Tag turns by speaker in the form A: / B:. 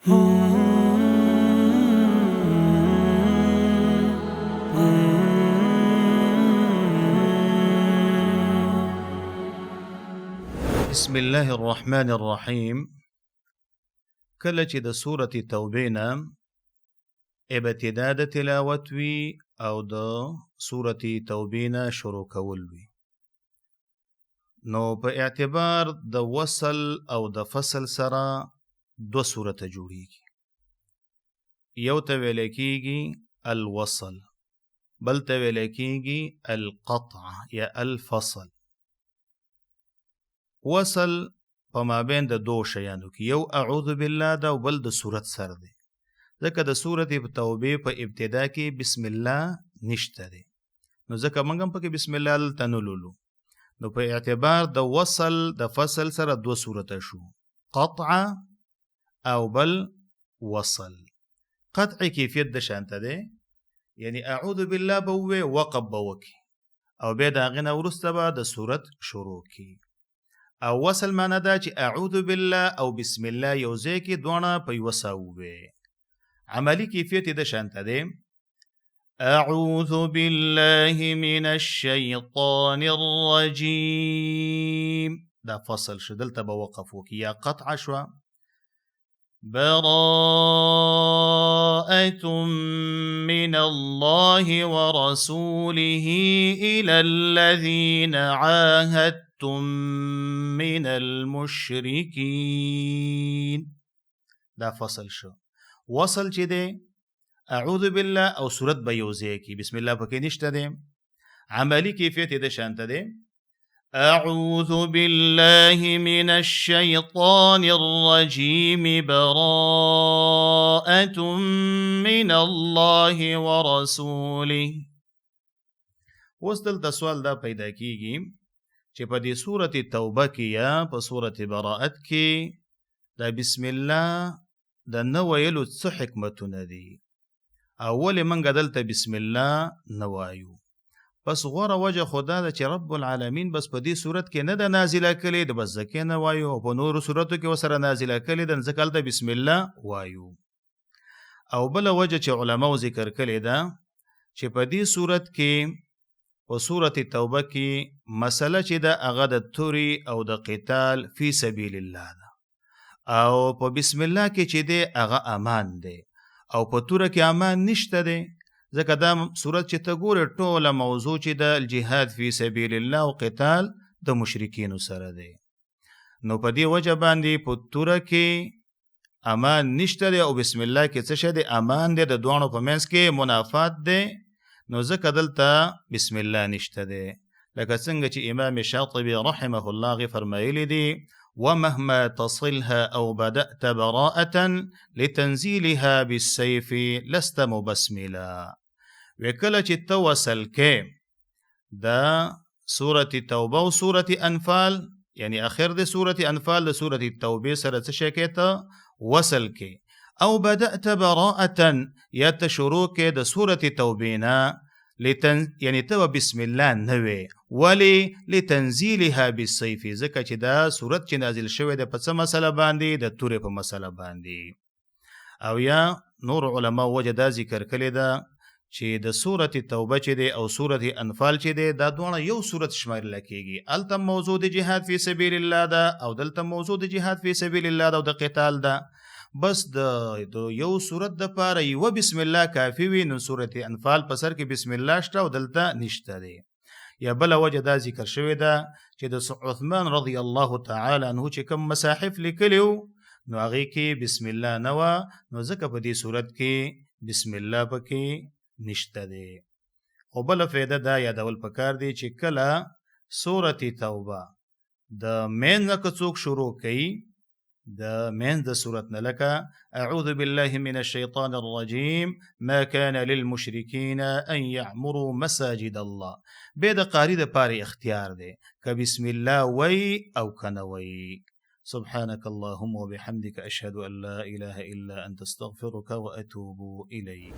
A: بسم الله الرحمن الرحيم. کله چې د سورة توبې نه ابتدا د تلاوت وي او د سورة توبې نه شروع کول وي، نو په اعتبار د وصل او د فصل سره دو سورته جوړیږي. یو ته ویل کېږي الوصل، بل ته ویل کېږي القطع یا الفصل. وصل په مابین د دو شیانو کې یو اعوذ بالله دا او بل د صورت سر دی، ځکه د سورت توبې په ابتدا کې بسم الله نشته دی، نو ځکه موږ هم پکې بسم الله دلته نه لولو. نو په اعتبار د وصل د فصل سره دو صورته شو، قطع او بل وصل. قطع کیفیت د شانته دی، یعنی اعوذ بالله به ووې وقف به وکړي او بیا د هغې نه وروسته به د صورت شروع کړي. او وصل معنا دا چې اعوذ بالله او بسم الله یو ځای کې دواړه په یوه ساه ووې. عملی کیفیت د شانته دی، اعوذ بالله من الشیطان الرجیم، دا فصل شو، دلته به وقف وکړي. یا قطع شوه، براءة من الله ورسوله إلى الذين عاهدتم من المشركين، دا فصل شو. وصل چې دی اعوذ بالله او سورت به یو ځای کې بسم الله پکې نشته دی. عملی کیفیت د شانته دی، أعوذ بالله من الشيطان الرجيم براءة من الله ورسوله. اوس دلته سوال دا پیدا کیږي چې په دې سورة توبه کې یا په سورة براءت کې دا بسم الله د نه ویلو څه حکمتونه دي؟ اول منګه دلته بسم الله نه وایو، پس غوره وجه خدا ده چې رب العالمین بس په دې صورت کې نه ده نازله کړې، د بس ځکه نه وایو، او په نورو صورتو کې ورسره نازله کړې ده، ځکه هلته بسم الله وایو. او بله وجه چې علماو ذکر کړې ده چې په دې صورت کې په صورت توبه کې مسله چې ده هغه د توري او د قتال فی سبیل الله ده، او په بسم الله کې چې دی هغه امان دی، او په توره کې امان نشته دی، ځکه دا صورت چې ته ګورې ټوله موضوع چې د الجهاد فی سبیل الله او قتال د مشرکینو سره دی. نو په دې وجه باندې په توره کې امان نشته دی، او بسم الله کې څه شی دی؟ امان دی، د دواړو په منځ کې منافات دی، نو ځکه دلته بسم الله نشته دی. لکه څنګه چې امام شاطبي رحمه الله غي فرمایلی دی، ومهما تصلها او بدأت براءة لتنزيلها بالسيف لست مبسملا. وکله چې ته وصل کې دا سورة توبه او سورة انفال، یعنی اخر د سورة انفال د سورة توبه سره څه شی کې ته وصل کې، او بدأت براءة یا ته شروع کې د سورة توبه نه یعنی ته بسم الله نوې، ولی لتنزیلها بالسیف، ځکه چې دا صورت چې نازل شوی دی په څه مسله باندې؟ د تورې په مسله باندې. او یا نور علما وجه دا ذکر کړی ده چې د سورة توبه چې دی او سورة انفال چې دی دا دواړه یو سورت شمارل کېږي، هلته موضوع د جهاد فی سبیل الله ده او دلته موضوع د جهاد فی سبیل الله ده او د قتال ده، بس د یو صورت د پاره یو بسم الله کافی وي، نو سورة انفال په سر کې بسم الله شته او دلته نشته دی. یا بل وجه دا ذکر شوی ده چې د عثمان رضی الله تعالی عنه چې کوم مصاحف لیکلیو نو هغې کې بسم الله نه وه، نو ځکه په دې صورت کې بسم الله پکې نشته دی. خو بله فایده دا یادول پکار دی چې کله سورة توبه د مین نه که څوک شروع کوي د مین د صورت نه، لکه اعوذ بالله من الشیطان الرجیم ما كان للمشرکین ان یعمروا مساجد الله، بیا د قاری د پاره اختیار دی که بسم الله وی او کنه وی. سبحانك اللهم وبحمدك أشهد أن لا إله إلا أنت استغفرك وأتوب إليك.